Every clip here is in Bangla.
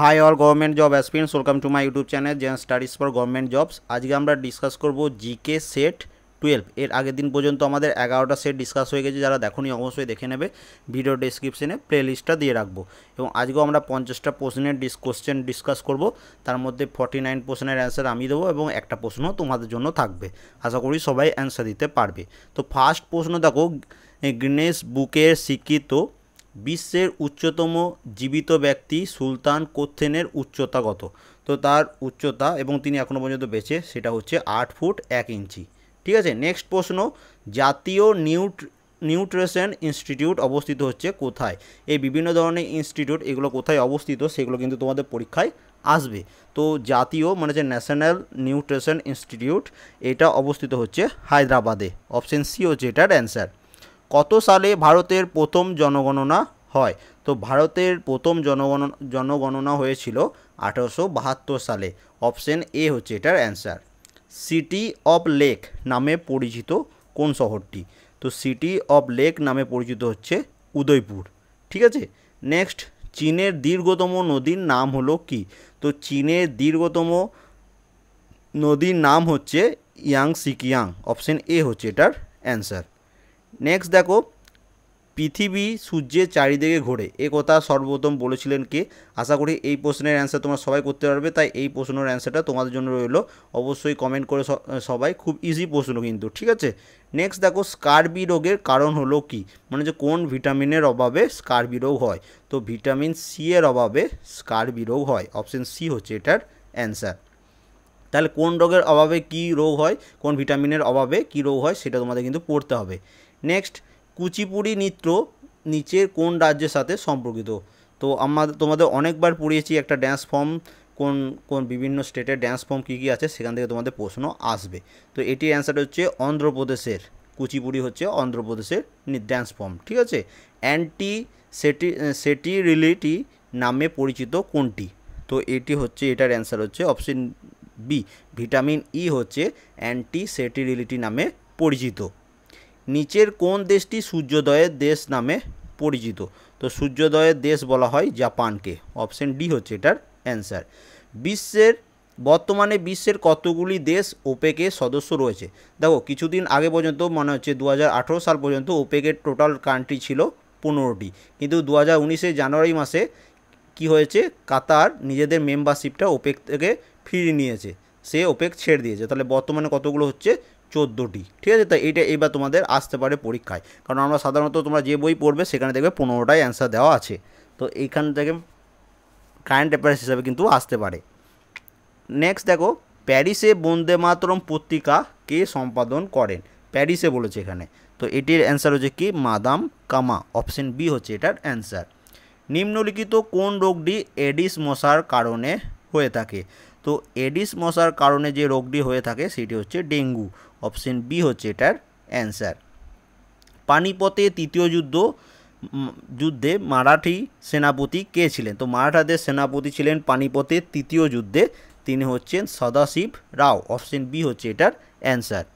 High all government job aspirants, welcome to my YouTube channel gen studies for government jobs. আজকে আমরা ডিসকাস করব জিকে সেট 12। এর আগের দিন পর্যন্ত আমাদের 11টা সেট ডিসকাস হয়ে গেছে। যারা দেখোনি অবশ্যই দেখে নেবে, ভিডিও ডেসক্রিপশনে প্লে লিস্টটা দিয়ে রাখবো। এবং আজকেও আমরা 50টা প্রশ্নের কোশ্চেন ডিসকাস করব। তার মধ্যে 49 প্রশ্নের অ্যান্সার আমি দেবো এবং একটা প্রশ্ন তোমাদের জন্য থাকবে। আশা করি সবাই অ্যান্সার দিতে পারবে। তো ফার্স্ট প্রশ্ন দেখো, গিনেস বুকের স্বীকৃত বিশ্বের উচ্চতম জীবিত ব্যক্তি সুলতান কোত্থেনের উচ্চতা কত? তো তার উচ্চতা, এবং তিনি এখনও পর্যন্ত বেঁচে, সেটা হচ্ছে 8 ফুট 1 ইঞ্চি। ঠিক আছে, নেক্সট প্রশ্ন, জাতীয় নিউট্রিশন ইনস্টিটিউট অবস্থিত হচ্ছে কোথায়? এই বিভিন্ন ধরনের ইনস্টিটিউট, এগুলো কোথায় অবস্থিত সেগুলো কিন্তু তোমাদের পরীক্ষায় আসবে। তো জাতীয় মানে যে ন্যাশনাল নিউট্রিশন ইনস্টিটিউট, এটা অবস্থিত হচ্ছে হায়দ্রাবাদে। অপশন সি হচ্ছে এটার অ্যান্সার। কত সালে ভারতের প্রথম জনগণনা হয়? তো ভারতের প্রথম জনগণনা হয়েছিল 1872 সালে। অপশন এ হচ্ছে এটার অ্যান্সার। সিটি অফ লেক নামে পরিচিত কোন শহরটি? তো সিটি অফ লেক নামে পরিচিত হচ্ছে উদয়পুর। ঠিক আছে, নেক্সট, চীনের দীর্ঘতম নদীর নাম হলো কি? তো চীনের দীর্ঘতম নদীর নাম হচ্ছে ইয়াংসিকিয়াং। অপশন এ হচ্ছে এটার অ্যান্সার। নেক্সট দেখো, পৃথিবী সূর্যের চারিদিকে ঘোরে, এ কথা সর্বপ্রথম বলেছিলেন কে? আশা করি এই প্রশ্নের অ্যান্সার তোমরা সবাই করতে পারবে, তাই এই প্রশ্নের অ্যান্সারটা তোমাদের জন্য রইল। অবশ্যই কমেন্ট করে সবাই, খুব ইজি প্রশ্ন কিন্তু। ঠিক আছে, নেক্সট দেখো, স্কারবি রোগের কারণ হলো কি? মানে যে কোন ভিটামিনের অভাবে স্কারবি রোগ হয়? তো ভিটামিন সি এর অভাবে স্কারবি রোগ হয়। অপশন সি হচ্ছে এটার অ্যান্সার। তাহলে কোন রোগের অভাবে কি রোগ হয়, কোন ভিটামিনের অভাবে কি রোগ হয়, সেটা তোমাদের কিন্তু পড়তে হবে। নেক্সট, কুচিপুড়ি নৃত্য নিচের কোন রাজ্যের সাথে সম্পর্কিত? তো তোমাদের অনেকবার পড়িয়েছি একটা ড্যান্স ফর্ম, কোন কোন বিভিন্ন স্টেটের ড্যান্স ফর্ম কী কী আছে, সেখান থেকে তোমাদের প্রশ্ন আসবে। তো এটির অ্যান্সার হচ্ছে অন্ধ্রপ্রদেশের কুচিপুড়ি হচ্ছে অন্ধ্রপ্রদেশের ড্যান্স ফর্ম। ঠিক আছে, অ্যান্টি সেটিরিলিটি নামে পরিচিত কোনটি? তো এটি হচ্ছে, এটার অ্যান্সার হচ্ছে অপশন বি, ভিটামিন ই হচ্ছে অ্যান্টি সেটিরিলিটি নামে পরিচিত। নিচের কোন দেশটি সূর্যোদয়ের দেশ নামে পরিচিত? তো সূর্যোদয়ের দেশ বলা হয় জাপানকে। অপশন ডি হচ্ছে এটার অ্যান্সার। বর্তমানে বিশ্বের কতগুলি দেশ ওপেকের সদস্য রয়েছে? দেখো, কিছুদিন আগে পর্যন্ত মনে হচ্ছে 2018 সাল পর্যন্ত ওপেকের টোটাল কান্ট্রি ছিল 15টি, কিন্তু 2019 জানুয়ারি মাসে কি হয়েছে, কাতার নিজেদের মেম্বারশিপটা ওপেক থেকে ফিরিয়ে নিয়েছে, সে ওপেক ছেড়ে দিয়েছে। তাহলে বর্তমানে কতগুলো হচ্ছে? 14টি। ঠিক আছে, তাই এইটা এবার তোমাদের আসতে পারে পরীক্ষায়, কারণ আমরা সাধারণত তোমরা যে বই পড়বে সেখানে দেখবে 15টাই অ্যান্সার দেওয়া আছে। তো এইখান থেকে কারেন্ট অ্যাফেয়ার্স হিসাবে কিন্তু আসতে পারে। নেক্সট দেখো, প্যারিসে বন্দে মাতরম পত্রিকা কে সম্পাদন করেন? প্যারিসে বলেছে এখানে। তো এটির অ্যান্সার হচ্ছে কি, মাদাম কামা। অপশন বি হচ্ছে এটার অ্যান্সার। নিম্নলিখিত কোন রোগটি এডিস মশার কারণে হয়ে থাকে? তো এডিস মশার কারণে যে রোগটি হয়ে থাকে সেটি হচ্ছে ডেঙ্গু। অপশন বি হচ্ছে এটার অ্যান্সার। পানিপথে তৃতীয় যুদ্ধে মারাঠি সেনাপতি কে ছিলেন? তো মারাঠাদের সেনাপতি ছিলেন পানিপথের তৃতীয় যুদ্ধে, তিনি হচ্ছেন সদাশিব রাও। অপশন বি হচ্ছে এটার অ্যান্সার।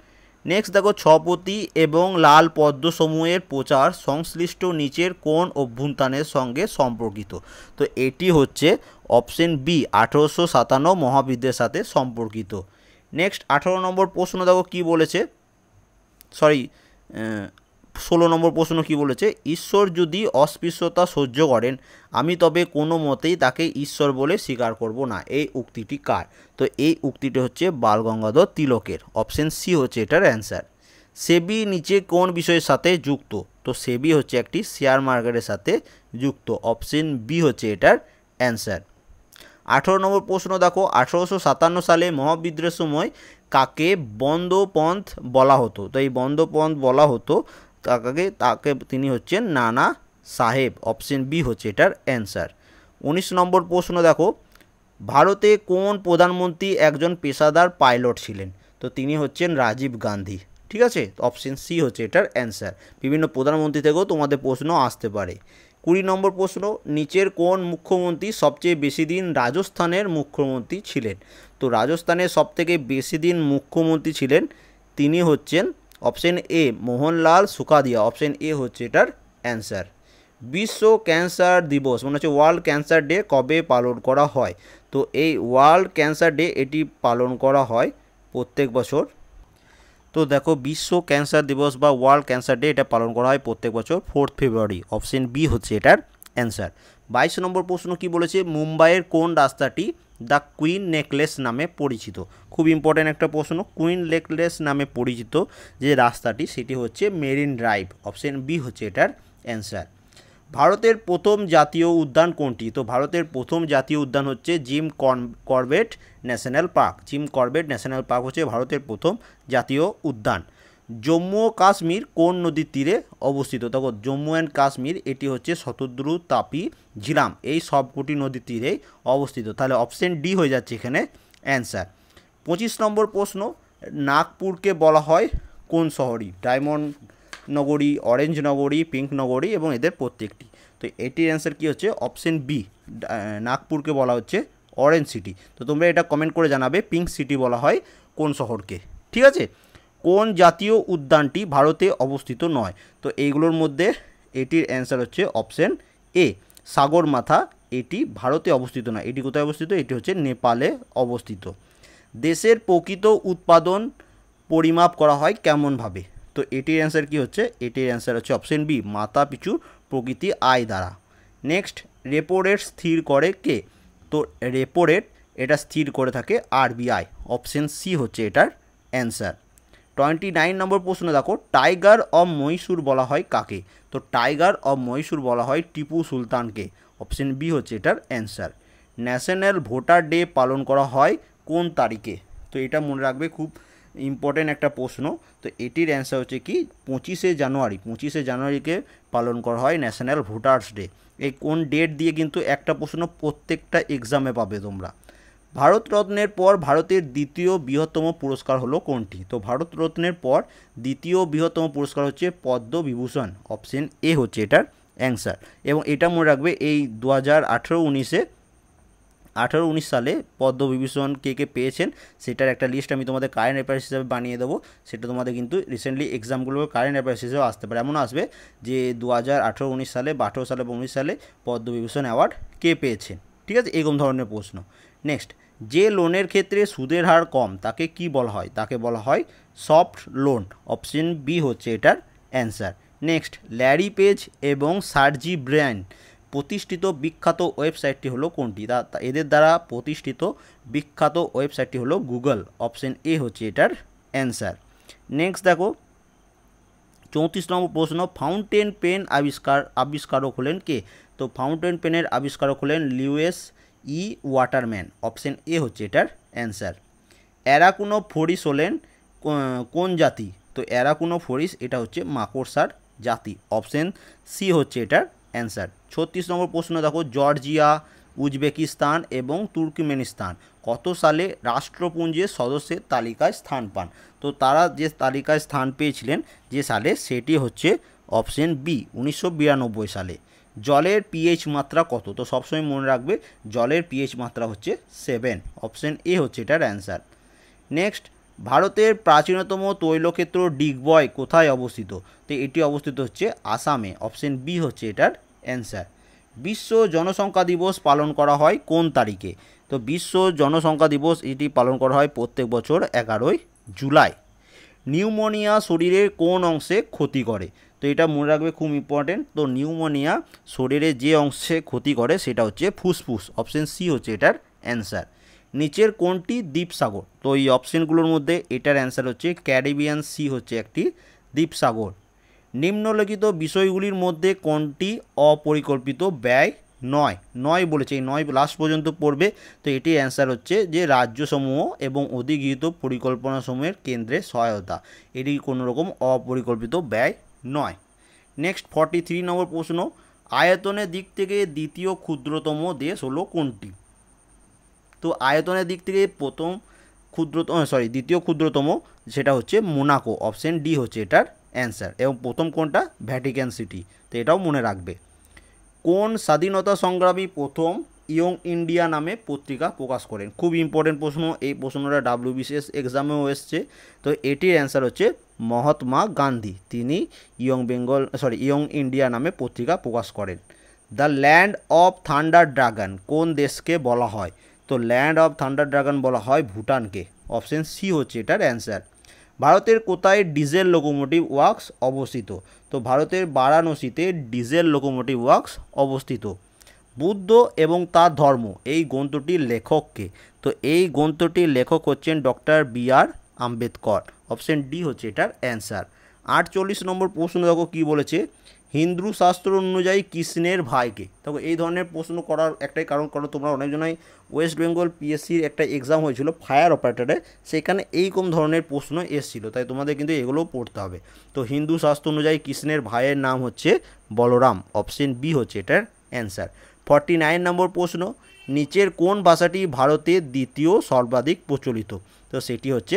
নেক্সট দেখো, ছপতি এবং লাল পদ্মসমূহের প্রচার সংশ্লিষ্ট নিচের কোন অভ্যুত্থানের সঙ্গে সম্পর্কিত? তো এটি হচ্ছে অপশন বি, 1857 মহাবিদ্যের সাথে সম্পর্কিত। নেক্সট 18 নম্বর প্রশ্ন দেখো কি বলেছে, 16 নম্বর প্রশ্ন কি বলেছে, ঈশ্বর যদি অস্পৃশ্যতা সহ্য করেন, আমি তবে কোনো মতেই তাকে ঈশ্বর বলে স্বীকার করব না। এই উক্তিটি কার? তো এই উক্তিটি হচ্ছে বালগঙ্গাধর তিলকের। অপশন সি হচ্ছে এটার অ্যান্সার। সেবি নিচে কোন বিষয়ের সাথে যুক্ত? তো সেবি হচ্ছে একটি শেয়ার মার্কেটের সাথে যুক্ত। অপশন বি হচ্ছে এটার অ্যান্সার। 18 নম্বর প্রশ্ন দেখো, 1857 সালে মহাবিদ্রোহের সময় কাকে বন্দোপন্থ বলা হতো? তো এই বন্দোপন্থ বলা হতো তাকে তিনি হচ্ছেন নানা সাহেব। অপশন বি হচ্ছে এটার অ্যান্সার। 19 নম্বর প্রশ্ন দেখো, ভারতে কোন প্রধানমন্ত্রী একজন পেশাদার পাইলট ছিলেন? তো তিনি হচ্ছেন রাজীব গান্ধী। ঠিক আছে, অপশন সি হচ্ছে এটার অ্যান্সার। বিভিন্ন প্রধানমন্ত্রী থেকেও তোমাদের প্রশ্ন আসতে পারে। 20 নম্বর প্রশ্ন, নিচের কোন মুখ্যমন্ত্রী সবচেয়ে বেশি দিন রাজস্থানের মুখ্যমন্ত্রী ছিলেন? তো রাজস্থানের সবথেকে বেশি দিন মুখ্যমন্ত্রী ছিলেন, তিনি হচ্ছেন option A Mohanlal Sukhadia. Option A হচ্ছে এটার অ্যান্সার। বিশ্ব ক্যান্সার দিবস মনে হচ্ছে ওয়ার্ল্ড ক্যান্সার ডে কবে পালন করা হয়? তো এই ওয়ার্ল্ড ক্যান্সার ডে এটি পালন করা হয় প্রত্যেক বছর। তো দেখো বিশ্ব ক্যান্সার দিবস বা ওয়ার্ল্ড ক্যান্সার ডে এটা পালন করা হয় প্রত্যেক বছর 4 ফেব্রুয়ারি। অপশন বি হচ্ছে এটার অ্যান্সার। 22 নম্বর প্রশ্ন কি বলেছে? মুম্বাইয়ের কোন রাস্তাটি দ্য কুইন নেকলেস নামে পরিচিত? খুব ইম্পর্ট্যান্ট একটা প্রশ্ন। কুইন নেকলেস নামে পরিচিত যে রাস্তাটি সেটি হচ্ছে মেরিন ড্রাইভ। অপশন বি হচ্ছে এটার অ্যান্সার। ভারতের প্রথম জাতীয় উদ্যান কোনটি? তো ভারতের প্রথম জাতীয় উদ্যান হচ্ছে Jim Corbett national park. Jim Corbett national park হচ্ছে ভারতের প্রথম জাতীয় উদ্যান। জম্মু ও কাশ্মীর কোন নদীর তীরে অবস্থিত? দেখো জম্মু অ্যান্ড কাশ্মীর এটি হচ্ছে শতদ্রু, তাপি, ঝিলাম এই সবকটি নদীর তীরেই অবস্থিত। তাহলে অপশন ডি হয়ে যাচ্ছে এখানে অ্যান্সার। 25 নম্বর প্রশ্ন, নাগপুরকে বলা হয় কোন শহরই? ডায়মন্ড নগরী, অরেঞ্জ নগরী, পিঙ্ক নগরী এবং এদের প্রত্যেকটি। তো এটির অ্যান্সার কী হচ্ছে? অপশন বি, নাগপুরকে বলা হচ্ছে অরেঞ্জ সিটি। তো তোমরা এটা কমেন্ট করে জানাবে পিঙ্ক সিটি বলা হয় কোন শহরকে। ঠিক আছে, কোন জাতীয় উদ্যানটি ভারতে অবস্থিত নয়? তো এইগুলোর মধ্যে এটির অ্যান্সার হচ্ছে অপশন এ, সাগরমাথা। এটি ভারতে অবস্থিত নয়। এটি কোথায় অবস্থিত? এটি হচ্ছে নেপালে অবস্থিত। দেশের প্রকৃত উৎপাদন পরিমাপ করা হয় কেমনভাবে? তো এটির অ্যান্সার কী হচ্ছে? এটির অ্যান্সার হচ্ছে অপশন বি, মাথা পিছু প্রকৃতি আয় দ্বারা। নেক্সট, রেপো রেট স্থির করে কে? তো রেপো রেট এটা স্থির করে থাকে আরবিআই। অপশন সি হচ্ছে এটার অ্যান্সার। 29 নম্বর প্রশ্ন দেখো, টাইগার অফ মহীশূর বলা হয় কাকে? তো টাইগার অফ মহীশূর বলা হয় টিপু সুলতানকে। অপশন বি হচ্ছে এটার অ্যান্সার। ন্যাশনাল ভোটার ডে পালন করা হয় কোন তারিখে? তো এটা মনে রাখবে, খুব ইম্পর্টেন্ট একটা প্রশ্ন। তো এটির অ্যান্সার হচ্ছে কি 25শে জানুয়ারি। 25শে জানুয়ারিকে পালন করা হয় ন্যাশনাল ভোটার্স ডে। এই কোন ডেট দিয়ে কিন্তু একটা প্রশ্ন প্রত্যেকটা এক্সামে পাবে তোমরা। ভারতরত্নের পর ভারতের দ্বিতীয় বৃহত্তম পুরস্কার হলো কোনটি? তো ভারতরত্নের পর দ্বিতীয় বৃহত্তম পুরস্কার হচ্ছে পদ্মবিভূষণ। অপশন এ হচ্ছে এটার অ্যান্সার। এবং এটা মনে রাখবে, এই 2018-19 সালে পদ্মবিভূষণ কে কে পেয়েছেন সেটার একটা লিস্ট আমি তোমাদের কারেন্ট অ্যাফেয়ার্স হিসাবে বানিয়ে দেবো। সেটা তোমাদের কিন্তু রিসেন্টলি এক্সামগুলো কারেন্ট অ্যাফেয়ার্স হিসেবে আসতে পারে। এমন আসবে যে 2018-19 সালে বা 18 সালে বা 19 সালে পদ্মবিভূষণ অ্যাওয়ার্ড কে পেয়েছেন। ঠিক আছে, এরকম ধরনের প্রশ্ন। নেক্সট, যে লোনের ক্ষেত্রে সুদের হার কম তাকে কি বলা হয়? তাকে বলা হয় সফট লোন। অপশন বি হচ্ছে এটার অ্যান্সার। নেক্সট, ল্যারি পেজ এবং সার্জি ব্র্যান প্রতিষ্ঠিত বিখ্যাত ওয়েবসাইটটি হলো কোনটি? এদের দ্বারা প্রতিষ্ঠিত বিখ্যাত ওয়েবসাইটটি হলো গুগল। অপশন এ হচ্ছে এটার অ্যান্সার। নেক্সট দেখো 34 নম্বর প্রশ্ন, ফাউন্টেন পেন আবিষ্কারক হলেন কে? তো ফাউন্টেন পেনের আবিষ্কারক হলেন Lewis E waterman. Option A হচ্ছে এটার অ্যান্সার। অ্যারাকুনো ফরিস হলেন কোন জাতি? তো অ্যারাকুনো ফরিস এটা হচ্ছে মাকড়সার জাতি। অপশন সি হচ্ছে এটার অ্যান্সার। 36 নম্বর প্রশ্ন দেখো, জর্জিয়া, উজবেকিস্তান এবং তুর্কমেনিস্তান কত সালে রাষ্ট্রপুঞ্জের সদস্যের তালিকায় স্থান পান? তো তারা যে তালিকায় স্থান পেয়েছিলেন যে সালে, সেটি হচ্ছে অপশন বি 1992 সালে। জলের পিএইচ মাত্রা কত? তো সবসময় মনে রাখবে জলের পিএইচ মাত্রা হচ্ছে 7। অপশন এ হচ্ছে এটার অ্যান্সার। নেক্সট, ভারতের প্রাচীনতম তৈলক্ষেত্র ডিগবয় কোথায় অবস্থিত? তো এটি অবস্থিত হচ্ছে আসামে। অপশন বি হচ্ছে এটার অ্যান্সার। বিশ্ব জনসংখ্যা দিবস পালন করা হয় কোন তারিখে? তো বিশ্ব জনসংখ্যা দিবস এটি পালন করা হয় প্রত্যেক বছর 11ই জুলাই। নিউমোনিয়া শরীরের কোন অংশে ক্ষতি করে? তো এটা মনে রাখবে, খুব ইম্পর্টেন্ট। তো নিউমোনিয়া শরীরে যে অংশে ক্ষতি করে সেটা হচ্ছে ফুসফুস। অপশন সি হচ্ছে এটার অ্যান্সার। নিচের কোনটি দ্বীপসাগর? তো এই অপশনগুলোর মধ্যে এটার অ্যান্সার হচ্ছে ক্যারিবিয়ান সি হচ্ছে একটি দ্বীপসাগর। নিম্নলিখিত বিষয়গুলির মধ্যে কোনটি অপরিকল্পিত ব্যয় নয় বলেছে, এই নয় লাস্ট পর্যন্ত পড়বে। তো এটির অ্যান্সার হচ্ছে যে রাজ্যসমূহ এবং অধিগৃহীত পরিকল্পনাসমূহের কেন্দ্রে সহায়তা। এটি কোনো রকম অপরিকল্পিত ব্যয় নয়। নেক্সট 43 নম্বর প্রশ্ন, আয়তনের দিক থেকে দ্বিতীয় ক্ষুদ্রতম দেশ হলো কোনটি? তো আয়তনের দিক থেকে দ্বিতীয় ক্ষুদ্রতম সেটা হচ্ছে মোনাকো। অপশন ডি হচ্ছে এটার অ্যান্সার। এবং প্রথম কোনটা? Vatican city. তো এটাও মনে রাখবে। কোন স্বাধীনতা সংগ্রামী প্রথম ইয়ং ইন্ডিয়া নামে পত্রিকা প্রকাশ করেন? খুব ইম্পর্টেন্ট প্রশ্ন, এই প্রশ্নটা WBCS এক্সামেও এসছে। তো এটির অ্যান্সার হচ্ছে মহাত্মা গান্ধী, তিনি ইয়ং ইন্ডিয়া নামে পত্রিকা প্রকাশ করেন। The land of thunder dragon কোন দেশকে বলা হয়? তো ল্যান্ড অফ থান্ডার ড্রাগন বলা হয় ভুটানকে। অপশন সি হচ্ছে এটার অ্যান্সার। ভারতের কোথায় ডিজেল লোকোমোটিভ ওয়ার্কস অবস্থিত? তো ভারতের বারাণসীতে ডিজেল লোকোমোটিভ ওয়ার্কস অবস্থিত। বুদ্ধ এবং তার ধর্ম এই গ্রন্থটির লেখককে? তো এই গ্রন্থটির লেখক হচ্ছেন doctor B.R.. Ambedkar. Option D হচ্ছে এটার অ্যান্সার। 48 নম্বর প্রশ্ন দেখো কী বলেছে, হিন্দু শাস্ত্র অনুযায়ী কৃষ্ণের ভাইকে? দেখো এই ধরনের প্রশ্ন করার একটাই কারণ তোমরা অনেকজনাই ওয়েস্ট বেঙ্গল পিএসসির একটা এক্সাম হয়েছিল ফায়ার অপারেটরে, সেখানে এইরকম ধরনের প্রশ্ন এসেছিল, তাই তোমাদের কিন্তু এগুলোও পড়তে হবে। তো হিন্দু শাস্ত্র অনুযায়ী কৃষ্ণের ভাইয়ের নাম হচ্ছে বলরাম। অপশন বি হচ্ছে এটার অ্যান্সার। 49 নম্বর প্রশ্ন, নিচের কোন ভাষাটি ভারতের দ্বিতীয় সর্বাধিক প্রচলিত? তো সেটি হচ্ছে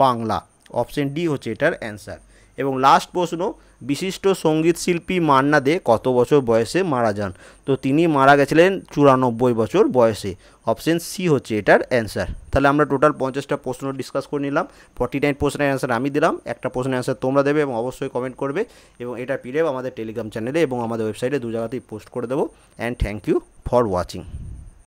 বাংলা। অপশন ডি হচ্ছে এটার অ্যান্সার। এবং লাস্ট প্রশ্ন, বিশিষ্ট সঙ্গীত শিল্পী মান্না দে কত বছর বয়সে মারা যান? তো তিনি মারা গেছিলেন 94 বছর বয়সে। অপশন সি হচ্ছে এটার অ্যান্সার। তাহলে আমরা টোটাল 50টা প্রশ্ন ডিসকাস করে নিলাম। 49 প্রশ্নের অ্যান্সার আমি দিলাম, একটা প্রশ্নের অ্যান্সার তোমরা দেবে এবং অবশ্যই কমেন্ট করবে, এবং এটা পিডিএফ আমাদের টেলিগ্রাম চ্যানেলে এবং আমাদের ওয়েবসাইটে দু জায়গাতেই পোস্ট করে দেবো। And thank you for watching.